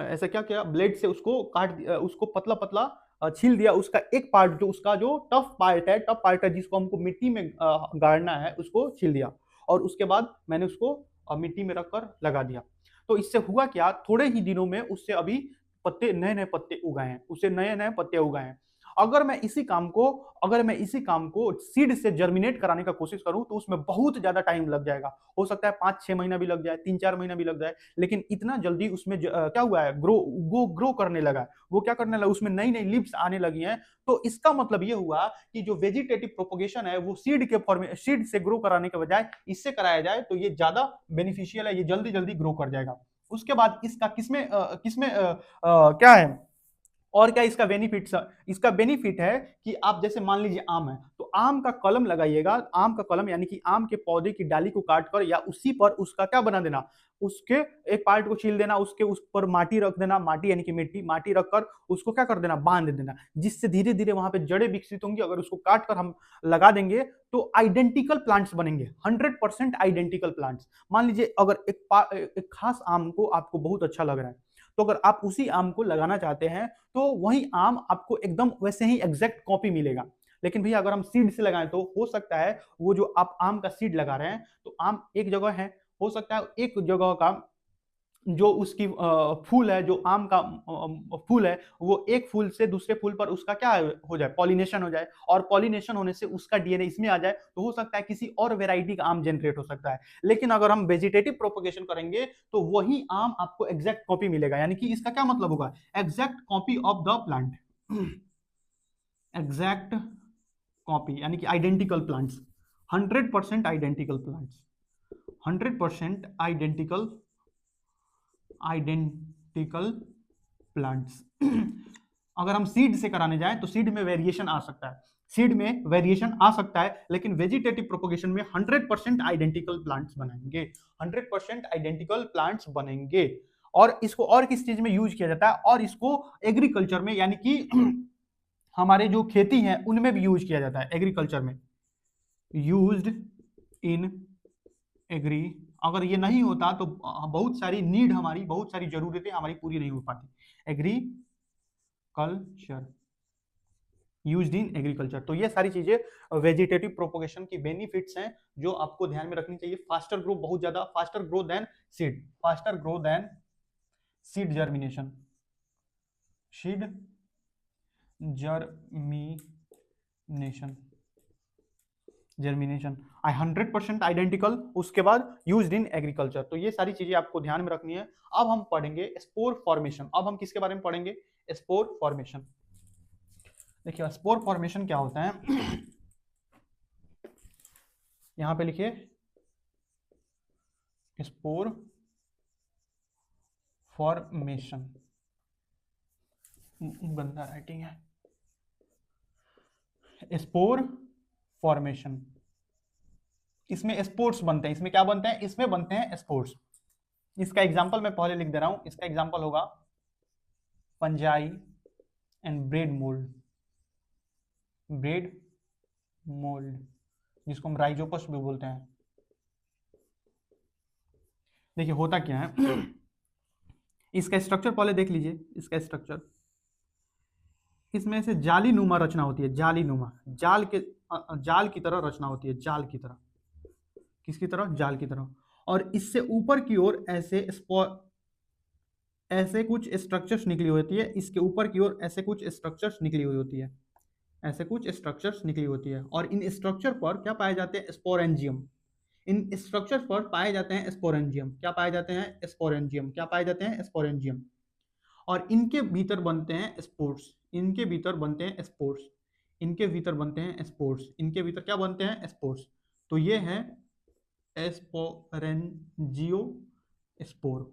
ऐसा क्या किया, ब्लेड से उसको काट दिया, उसको पतला पतला छील दिया, उसका एक पार्ट जो उसका जो टफ पार्ट है जिसको हमको मिट्टी में गाड़ना है उसको छील दिया, और उसके बाद मैंने उसको मिट्टी में रखकर लगा दिया। तो इससे हुआ क्या, थोड़े ही दिनों में उससे अभी पत्ते, नए नए पत्ते उगाए हैं, उससे नए नए पत्ते उगाए हैं। अगर मैं इसी काम को अगर मैं इसी काम को सीड से जर्मिनेट कराने का कोशिश करूं तो उसमें बहुत ज्यादा टाइम लग जाएगा, हो सकता है 5-6 महीना भी लग जाए, 3-4 महीना भी लग जाए, लेकिन इतना जल्दी उसमें क्या हुआ है, ग्रो करने लगा है, वो क्या करने लगा, उसमें नई नई लिप्स आने लगी हैं। तो इसका मतलब ये हुआ कि जो वेजिटेटिव प्रोपोगेशन है वो सीड से ग्रो कराने के बजाय इससे कराया जाए तो ये ज्यादा बेनिफिशियल है, ये जल्दी जल्दी ग्रो कर जाएगा। उसके बाद इसका किसमें क्या है, और क्या इसका बेनिफिट, इसका बेनिफिट है कि आप जैसे मान लीजिए आम है, तो आम का कलम लगाइएगा, आम का कलम यानी कि आम के पौधे की डाली को काट कर या उसी पर उसका क्या बना देना, उसके एक पार्ट को छील देना, उसके उस पर माटी रख देना, माटी यानी कि माटी रखकर उसको क्या कर देना, बांध देना, जिससे धीरे धीरे वहां पे जड़ें विकसित होंगी। अगर उसको काट कर हम लगा देंगे तो आइडेंटिकल प्लांट्स बनेंगे, 100% आइडेंटिकल प्लांट्स। मान लीजिए अगर एक खास आम को आपको बहुत अच्छा लग रहा है, तो अगर आप उसी आम को लगाना चाहते हैं तो वही आम आपको एकदम वैसे ही एग्जैक्ट कॉपी मिलेगा। लेकिन भैया अगर हम सीड से लगाएं तो हो सकता है वो जो आप आम का सीड लगा रहे हैं तो आम एक जगह है, हो सकता है एक जगह का जो उसकी फूल है, जो आम का फूल है, वो एक फूल से दूसरे फूल पर उसका क्या हो जाए, पॉलिनेशन हो जाए, और पॉलिनेशन होने से उसका डीएनए इसमें आ जाए, तो हो सकता है किसी और वेराइटी का आम जनरेट हो सकता है। लेकिन अगर हम वेजिटेटिव प्रोपोगेशन करेंगे तो वही आम आपको एग्जैक्ट कॉपी मिलेगा, यानी कि इसका क्या मतलब होगा, exact copy of the plant, exact copy यानी कि identical plants, 100% identical plants, 100% identical plants. अगर हम सीड से कराने जाएं तो सीड में वेरिएशन आ सकता है, सीड में वेरिएशन आ सकता है, लेकिन वेजिटेटिव प्रोपोगेशन में 100% आइडेंटिकल प्लांट्स बनेंगे, 100% आइडेंटिकल प्लांट्स बनेंगे। और इसको और किस चीज में यूज किया जाता है, और इसको एग्रीकल्चर में यानी कि हमारे जो खेती है उनमें भी यूज किया जाता है, एग्रीकल्चर में यूज्ड इन एग्री। अगर ये नहीं होता तो बहुत सारी नीड हमारी, बहुत सारी जरूरतें हमारी पूरी नहीं हो पाती। Agriculture, used in agriculture. तो ये सारी चीजें वेजिटेटिव प्रोपोगेशन की बेनिफिट्स हैं जो आपको ध्यान में रखनी चाहिए। फास्टर ग्रो, बहुत ज्यादा faster grow than seed, faster grow than seed germination, seed germination, germination, 100% identical, उसके बाद यूज्ड इन एग्रीकल्चर। तो ये सारी चीजें आपको ध्यान में रखनी है। अब हम पढ़ेंगे स्पोर फॉर्मेशन। अब हम किसके बारे में पढ़ेंगे, स्पोर फॉर्मेशन। देखिए स्पोर फॉर्मेशन क्या होता है, यहां पे लिखिए स्पोर फॉर्मेशन, गंदा राइटिंग है, स्पोर फॉर्मेशन। इसमें स्पोर्ट्स बनते हैं, इसमें क्या बनते हैं, इसमें बनते हैं स्पोर्ट्स। इसका एग्जांपल मैं पहले लिख दे रहा हूं, इसका एग्जांपल होगा fungi and bread mould, bread mould जिसको हम राइजोपस भी बोलते हैं। देखिए होता क्या है, इसका स्ट्रक्चर पहले देख लीजिए, इसका स्ट्रक्चर, इसमें से जाली नुमा रचना होती है, जाली नुमा, जाल की तरह रचना होती है, जाल की तरह, किसकी तरह, जाल की तरह। और इससे ऊपर की ओर ऐसे कुछ स्ट्रक्चर्स निकली होती है, इसके ऊपर की ओर ऐसे कुछ स्ट्रक्चर्स निकली हुई होती है, ऐसे कुछ स्ट्रक्चर्स निकली होती है। और इन स्ट्रक्चर पर क्या पाए जाते हैं, स्पोरेंजियम। इन स्ट्रक्चर पर पाए जाते हैं स्पोरेंजियम, क्या पाए जाते हैं, स्पोरेंजियम, क्या पाए जाते हैं, स्पोरेंजियम। और इनके भीतर बनते हैं स्पोर्ट्स, इनके भीतर बनते हैं स्पोर्ट्स, इनके भीतर बनते हैं स्पोर्ट्स, इनके भीतर क्या बनते हैं, स्पोर्ट्स। तो ये है स्पोरेंजियो स्पोर,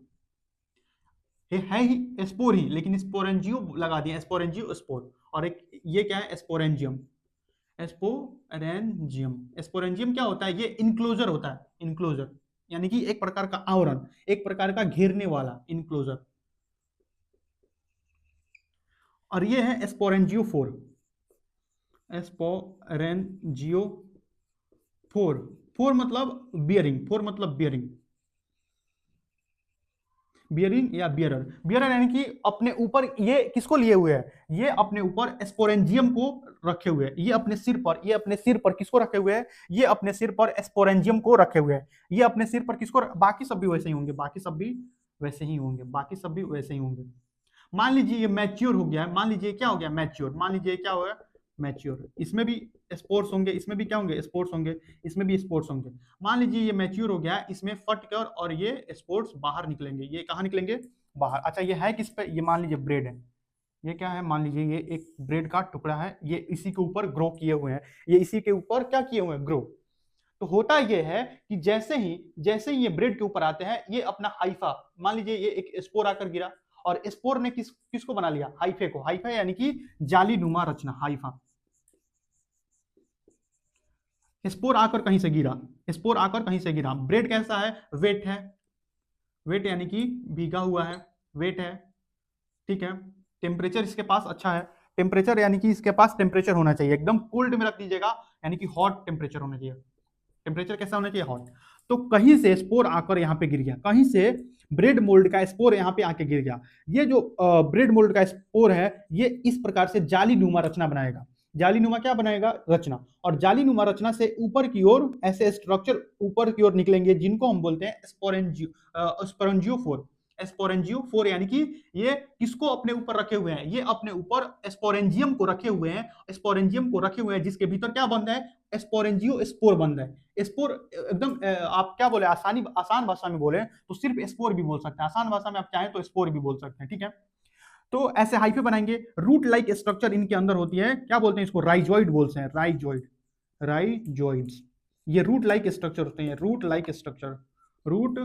ये है ही स्पोर ही, लेकिन स्पोरेंजियो लगा दिया, स्पोरेंजियो स्पोर। और एक ये क्या है, स्पोरेंजियम, स्पोरेंजियम। स्पोरेंजियम क्या होता है, ये इनक्लोजर होता है, इनक्लोजर यानी कि एक प्रकार का आवरण, एक प्रकार का घेरने वाला इनक्लोजर। और ये है स्पोरेंजियोफोर, स्पोरेंजियोफोर, फोर मतलब बियरिंग, फोर मतलब बियरिंग। बियरिंग या बियरर, बियरर यानी कि अपने ऊपर, ये किसको लिए हुए है, ये अपने ऊपर स्पोरेंजियम को रखे हुए हैं, ये अपने सिर पर, ये अपने सिर पर किसको रखे हुए हैं, ये अपने सिर पर स्पोरेंजियम को रखे हुए हैं, ये अपने सिर पर किसको, बाकी सब भी वैसे ही होंगे, बाकी सब भी वैसे ही होंगे, बाकी सब भी वैसे ही होंगे। मान लीजिए ये मैच्योर हो गया है, मान लीजिए क्या हो गया मैच्योर, मान लीजिए क्या हो गया मैच्योर, इसमें भी स्पोर्ट्स होंगे, इसमें भी क्या होंगे स्पोर्ट्स होंगे, इसमें भी स्पोर्ट्स होंगे। मान लीजिए ये मैच्योर हो गया, इसमें फट कर और ये स्पोर्ट्स बाहर निकलेंगे, ये कहाँ निकलेंगे बाहर। अच्छा ये है किस पे, ये मान लीजिए ब्रेड है, ये क्या है, मान लीजिए ये एक ब्रेड का टुकड़ा है, ये इसी के ऊपर ग्रो किए हुए हैं, ये इसी के ऊपर क्या किए हुए हैं ग्रो। तो होता ये है कि जैसे ही ये ब्रेड के ऊपर आते हैं, ये अपना हाइफा, मान लीजिए ये एक स्पोर आकर गिरा और स्पोर ने किसको बना लिया, हाइफे को, हाइफा यानी कि जालीनुमा रचना, हाइफा। स्पोर आकर कहीं से गिरा, स्पोर आकर कहीं से गिरा, ब्रेड कैसा है, वेट है, वेट यानी कि भीगा हुआ है, वेट है, ठीक है। टेम्परेचर इसके पास अच्छा है, टेम्परेचर यानी कि इसके पास टेम्परेचर होना चाहिए, एकदम कोल्ड में रख दीजिएगा, यानी कि हॉट टेम्परेचर होना चाहिए, टेम्परेचर कैसा होना चाहिए, हॉट। तो कहीं से स्पोर आकर यहाँ पे गिर गया, कहीं से ब्रेड मोल्ड का स्पोर यहाँ पे आके गिर गया, ये जो ब्रेड मोल्ड का स्पोर है, ये इस प्रकार से जालीनुमा रचना बनाएगा, जालीनुमा क्या बनाएगा रचना, और जालीनुमा रचना से ऊपर की ओर ऐसे स्ट्रक्चर ऊपर की ओर निकलेंगे, जिनको हम बोलते हैं स्पोरेंजियोफोर, स्पोरेंजियोफोर यानी कि ये किसको अपने ऊपर रखे हुए हैं, ये अपने ऊपर स्पोरेंजियम को रखे हुए हैं, स्पोरेंजियम को रखे हुए हैं, जिसके भीतर क्या बंद है, स्पोरेंजियो स्पोर बंद है। स्पोर एकदम आप क्या बोले, आसान भाषा में बोले तो सिर्फ स्पोर भी बोल सकते हैं, आसान भाषा में आप चाहें तो स्पोर भी बोल सकते हैं, ठीक है। तो ऐसे हाइफे बनाएंगे, रूट लाइक स्ट्रक्चर इनके अंदर होती है, क्या बोलते हैं इसको, राइजॉइड बोलते हैं, राइजॉइड, राइजॉइड्स, ये रूट लाइक स्ट्रक्चर होते हैं, root like structure, root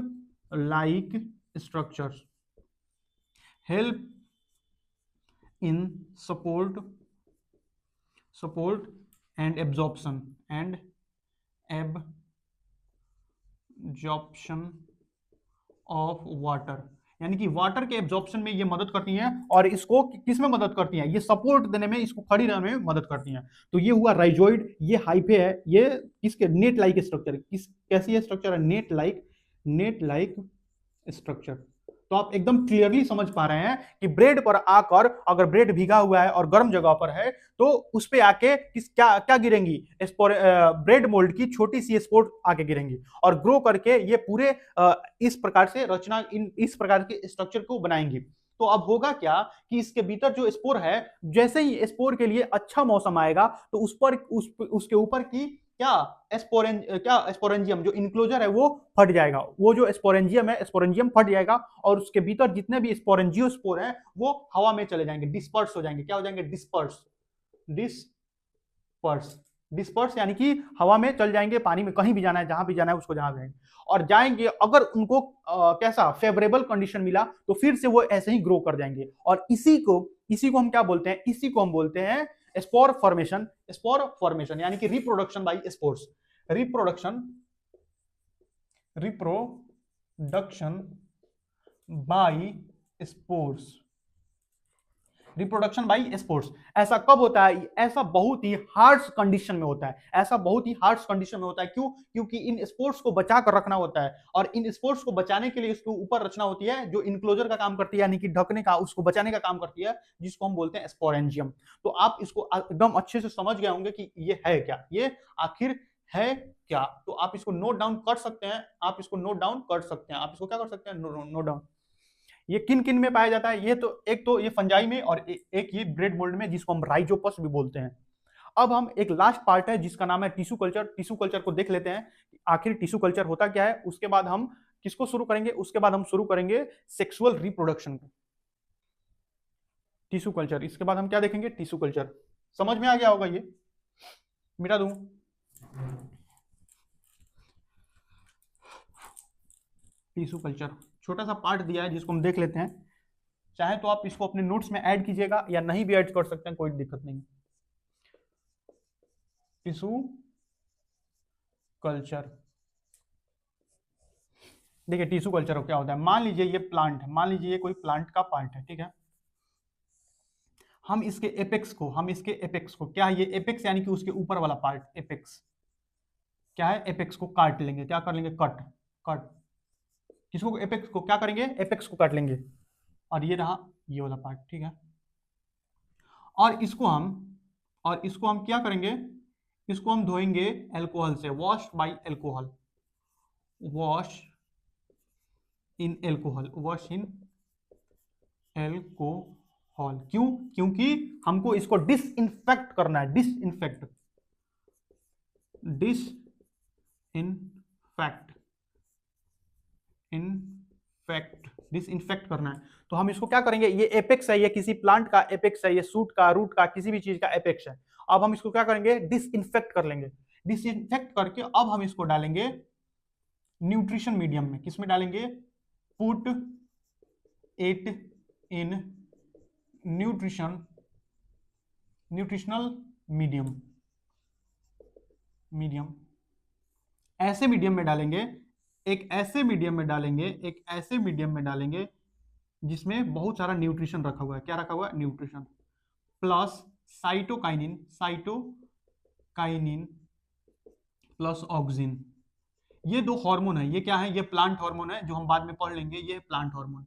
like structures help in support and absorption of water, यानी कि वाटर के एब्जॉर्प्शन में ये मदद करती हैं, और इसको किस में मदद करती हैं, ये सपोर्ट देने में, इसको खड़ी रहने में मदद करती हैं। तो ये हुआ राइजॉइड, ये हाइफे है, ये किसके, नेट लाइक स्ट्रक्चर, किस कैसी है स्ट्रक्चर है, नेट लाइक स्ट्रक्चर। तो आप एकदम क्लियरली समझ पा रहे हैं कि ब्रेड पर आकर, अगर ब्रेड भीगा हुआ है और गर्म जगह पर है, तो उस पे आके क्या क्या गिरेंगी, ब्रेड मोल्ड की छोटी सी स्पोर आके गिरेंगी, और ग्रो करके ये पूरे इस प्रकार से रचना, इस प्रकार के स्ट्रक्चर को बनाएंगी। तो अब होगा क्या कि इसके भीतर जो स्पोर है, जैसे ही स्पोर के लिए अच्छा मौसम आएगा, तो उसके ऊपर की स्पोरेंजियम जो इनक्लोजर है वो फट जाएगा, वो जो स्पोरेंजियम है, स्पोरेंजियम फट जाएगा, और उसके भीतर जितने भी स्पोरेंजियो स्पोर है वो हवा में चले जाएंगे, डिस्पर्स हो जाएंगे, क्या हो जाएंगे, डिस्पर्स यानी कि हवा में चल जाएंगे, पानी में कहीं भी जाना है, जहां भी जाना है उसको, जहां जाएंगे और जाएंगे, अगर उनको कैसा फेवरेबल कंडीशन मिला तो फिर से वो ऐसे ही ग्रो कर जाएंगे, और इसी को हम क्या बोलते हैं, इसी को हम बोलते हैं स्पोर फॉर्मेशन यानी कि reproduction by spores, reproduction by spores, reproduction by spores. ऐसा कब होता है, ऐसा बहुत ही हार्श कंडीशन में होता है, ऐसा बहुत ही हार्श कंडीशन में होता है, क्यों, क्योंकि इन स्पोर्स को बचा कर रखना होता है, और इन स्पोर्स को बचाने के लिए इसके ऊपर रचना होती है जो इनक्लोजर का काम करती है, यानी कि ढकने का, उसको बचाने का काम करती है, जिसको हम बोलते हैं स्पोरेंजियम। तो आप इसको एकदम अच्छे से समझ गए होंगे कि ये है क्या, ये आखिर है क्या। तो आप इसको नोट डाउन कर सकते हैं, आप इसको नोट डाउन कर सकते हैं, आप इसको क्या कर सकते हैं, नोट डाउन। ये किन किन में पाया जाता है, ये तो एक तो ये फंजाई में, और एक ये ब्रेड मोल्ड में, जिसको हम राइजोपस भी बोलते हैं। अब हम एक लास्ट पार्ट है जिसका नाम है टिश्यू कल्चर, टिश्यू कल्चर को देख लेते हैं आखिर टिश्यू कल्चर होता क्या है। उसके बाद हम किसको शुरू करेंगे, उसके बाद हम शुरू करेंगे सेक्सुअल रिप्रोडक्शन को, टिश्यू कल्चर, इसके बाद हम क्या देखेंगे, टिश्यू कल्चर। समझ में आ गया होगा, ये मिटा दूं, टिश्यू कल्चर छोटा सा पार्ट दिया है जिसको हम देख लेते हैं, चाहे तो आप इसको अपने नोट्स में ऐड कीजिएगा या नहीं भी ऐड कर सकते हैं, कोई दिक्कत नहीं। टिश्यू कल्चर, देखिए टिश्यू कल्चर क्या होता है, मान लीजिए ये प्लांट है, मान लीजिए ये कोई प्लांट का पार्ट है, ठीक है। हम इसके एपेक्स को क्या है, ये एपेक्स यानी कि उसके ऊपर वाला पार्ट, एपेक्स क्या है, एपेक्स को काट लेंगे, क्या कर लेंगे, कट किसको? एपेक्स को। क्या करेंगे? एपेक्स को काट लेंगे, और ये रहा ये वाला पार्ट, ठीक है। और इसको हम क्या करेंगे? इसको हम धोएंगे एल्कोहल से, wash bye alcohol, wash in alcohol, wash in alcohol. क्यों? क्योंकि हमको इसको डिसइंफेक्ट करना है, डिसइंफेक्ट, डिसइंफेक्ट, इनफेक्ट, डिसइंफेक्ट करना है। तो हम इसको क्या करेंगे? ये एपेक्स है, ये किसी प्लांट का एपेक्स है, ये सूट का, रूट का, किसी भी चीज का एपेक्स है। अब हम इसको क्या करेंगे? डिसइंफेक्ट कर लेंगे। डिसइंफेक्ट करके अब हम इसको डालेंगे न्यूट्रिशन मीडियम में। किस में डालेंगे? Put it in nutritional medium, ऐसे मीडियम में डालेंगे, एक ऐसे मीडियम में डालेंगे जिसमें बहुत सारा न्यूट्रिशन रखा हुआ है। क्या रखा हुआ है? Nutrition, plus cytokinin plus auxin. ये दो हार्मोन है। ये क्या है? ये प्लांट हार्मोन है, जो हम बाद में पढ़ लेंगे। ये प्लांट हार्मोन,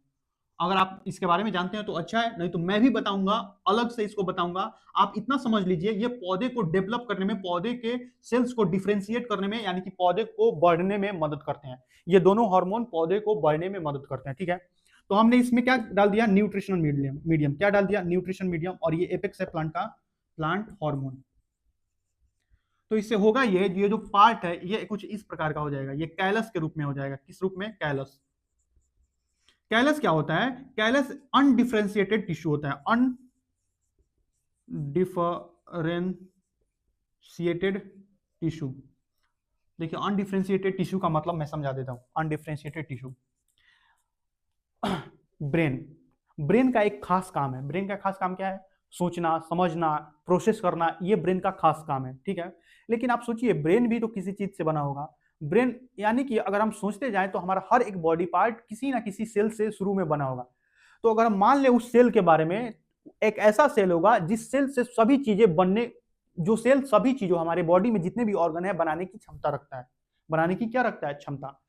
अगर आप इसके बारे में जानते हैं तो अच्छा है, नहीं तो मैं भी बताऊंगा, अलग से इसको बताऊंगा। आप इतना समझ लीजिए, ये पौधे को डेवलप करने में, पौधे के सेल्स को डिफरेंशिएट करने में, यानी कि पौधे को बढ़ने में मदद करते हैं। ये दोनों हार्मोन पौधे को बढ़ने में मदद करते हैं, ठीक है। तो हमने इसमें क्या डाल दिया? Nutritional medium. क्या डाल दिया? Nutrition medium. और ये एपेक्स है प्लांट का, प्लांट हार्मोन। तो इससे होगा ये जो पार्ट है ये कुछ इस प्रकार का हो जाएगा, ये कैलस के रूप में हो जाएगा। किस रूप में? कैलस। कैलस क्या होता है? कैलस अनडिफरेंशिएटेड टिश्यू होता है, अनडिफरेंशिएटेड टिश्यू। देखिए, अनडिफरेंशिएटेड टिश्यू का मतलब मैं समझा देता हूं। अनडिफरेंशिएटेड टिश्यू, ब्रेन का एक खास काम है। ब्रेन का खास काम क्या है? सोचना, समझना, प्रोसेस करना, ये ब्रेन का खास काम है, ठीक है। लेकिन आप सोचिए, ब्रेन भी तो किसी चीज से बना होगा। ब्रेन यानी कि अगर हम सोचते जाएं तो हमारा हर एक बॉडी पार्ट किसी ना किसी सेल से शुरू में बना होगा। तो अगर हम मान लें उस सेल के बारे में, एक ऐसा सेल होगा जिस सेल से सभी चीजें बनने, जो सेल सभी चीजों, हमारे बॉडी में जितने भी ऑर्गन है, बनाने की क्षमता रखता है। बनाने की क्या रखता है? क्षमता।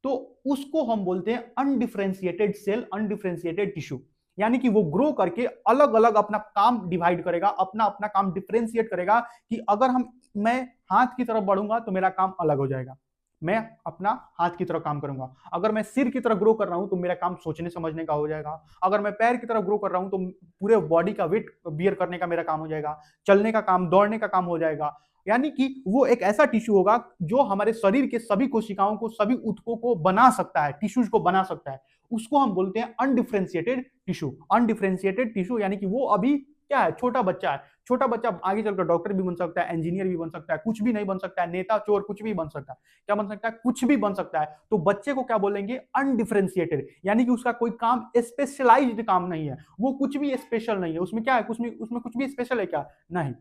तो उसको हम बोलते हैं अनडिफरेंशिएटेड सेल, अनडिफरेंशिएटेड टिश्यू। यानी कि वो ग्रो करके अलग अलग अपना काम डिवाइड करेगा, अपना अपना काम डिफरेंशिएट करेगा, कि अगर मैं हाथ की तरफ बढ़ूंगा तो मेरा काम अलग हो जाएगा, मैं अपना हाथ की तरफ काम करूंगा। अगर मैं सिर की तरफ ग्रो कर रहा हूं तो मेरा काम सोचने समझने का हो जाएगा। अगर मैं पैर की तरफ ग्रो कर रहा हूं तो पूरे बॉडी का वेट बियर करने का मेरा काम हो जाएगा, चलने का काम, दौड़ने का काम हो जाएगा। यानी कि वो एक ऐसा टिश्यू होगा जो हमारे शरीर के सभी कोशिकाओं को, सभी ऊतकों को बना सकता है, टिश्यूज को बना सकता है। उसको हम बोलते हैं अनडिफरेंशिएटेड टिश्यू। अनडिफरेंशिएटेड टिश्यू यानी कि वो अभी क्या है? छोटा बच्चा है। छोटा बच्चा आगे चलकर डॉक्टर भी बन सकता है, इंजीनियर भी बन सकता है, कुछ भी नहीं बन सकता है, नेता, चोर, कुछ भी बन सकता है। क्या बन सकता है? कुछ भी बन सकता है। तो बच्चे को क्या बोलेंगे? अनडिफरेंशिएटेड, यानी कि उसका कोई काम, स्पेशलाइज्ड काम नहीं है, वो कुछ भी स्पेशल नहीं है। उसमें क्या है? उसमें कुछ भी स्पेशल है क्या? नहीं।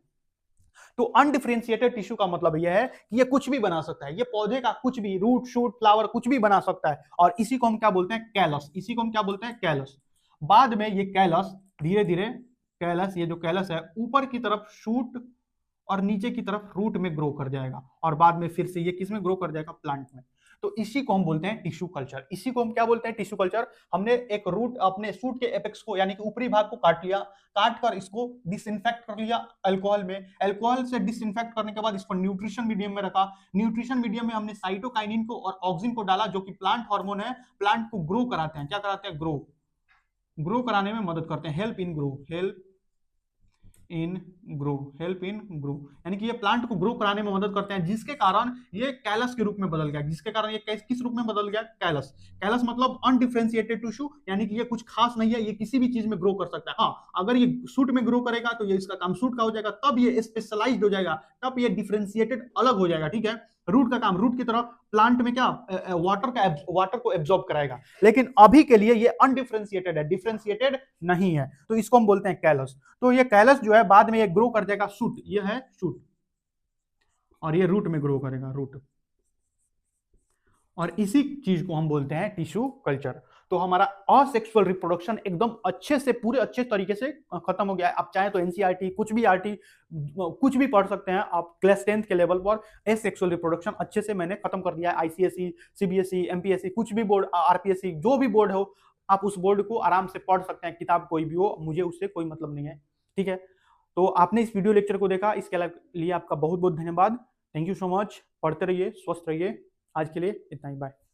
तो अनडिफरेंशिएटेड टिश्यू का मतलब यह है कि ये कुछ भी बना सकता है, ये पौधे का कुछ भी, रूट, शूट, फ्लावर, कुछ भी बना सकता है। और इसी को हम क्या बोलते हैं? कैलस। इसी को हम क्या बोलते हैं? कैलस। बाद में ये कैलस धीरे धीरे, कैलस, ये जो कैलस है, ऊपर की तरफ शूट और नीचे की तरफ रूट में ग्रो कर जाएगा, और बाद में फिर से ये किस में ग्रो कर जाएगा? प्लांट में। तो इसी को हम बोलते हैं टिश्यू कल्चर। इसी को हम क्या बोलते हैं? Tissue culture. हमने एक रूट, अपने शूट के एपेक्स को, यानी कि ऊपरी भाग को काट लिया, काट कर इसको डिसइंफेक्ट कर लिया अल्कोहल में। अल्कोहल से डिसइंफेक्ट करने के बाद इसको न्यूट्रिशन मीडियम में रखा। न्यूट्रिशन मीडियम में हमने साइटोकाइनिन को और ऑक्सिन को डाला, जो कि प्लांट हार्मोन है, प्लांट को ग्रो कराते हैं। क्या कराते हैं? ग्रो कराने में मदद करते हैं। Help in grow, help in grow, यानी कि ये प्लांट को ग्रो कराने में मदद करते हैं, जिसके कारण ये कैलस के रूप में बदल गया। जिसके कारण ये किस रूप में बदल गया? कैलस। कैलस मतलब अनडिफरेंशिएटेड टिश्यू, यानी कि ये कुछ खास नहीं है, ये किसी भी चीज में ग्रो कर सकता है। हाँ, अगर ये सूट में ग्रो करेगा तो ये इसका काम सूट का हो जाएगा, तब ये स्पेशलाइज्ड हो जाएगा, तब ये डिफरेंशिएटेड अलग हो जाएगा, ठीक है। रूट का काम, रूट की तरह प्लांट में क्या, वाटर को एब्जॉर्ब कराएगा। लेकिन अभी के लिए ये अनडिफरेंशिएटेड है, डिफरेंशिएटेड नहीं है, तो इसको हम बोलते हैं कैलस। तो ये कैलस जो है बाद में ये ग्रो कर जाएगा शूट, ये है शूट, और ये रूट में ग्रो करेगा, रूट। और इसी चीज को हम बोलते हैं टिश्यू कल्चर। तो हमारा असेक्सुअल रिप्रोडक्शन एकदम अच्छे से, पूरे अच्छे तरीके से खत्म हो गया है। आप चाहें तो एनसीईआरटी कुछ भी आरटी कुछ भी पढ़ सकते हैं आप क्लास 10th के लेवल पर। एसेक्सुअल रिप्रोडक्शन अच्छे से मैंने खत्म कर दिया है। आईसीएसई, सीबीएसई, एमपीएससी, कुछ भी बोर्ड, आरपीएससी, जो भी बोर्ड हो, आप उस बोर्ड को आराम से पढ़ सकते हैं। किताब कोई भी हो, मुझे उससे कोई मतलब नहीं है। ठीक है, तो आपने इस वीडियो लेक्चर को देखा, इसके लिए आपका बहुत बहुत धन्यवाद। Thank you so much. पढ़ते रहिए, स्वस्थ रहिए। आज के लिए इतना ही, बाय।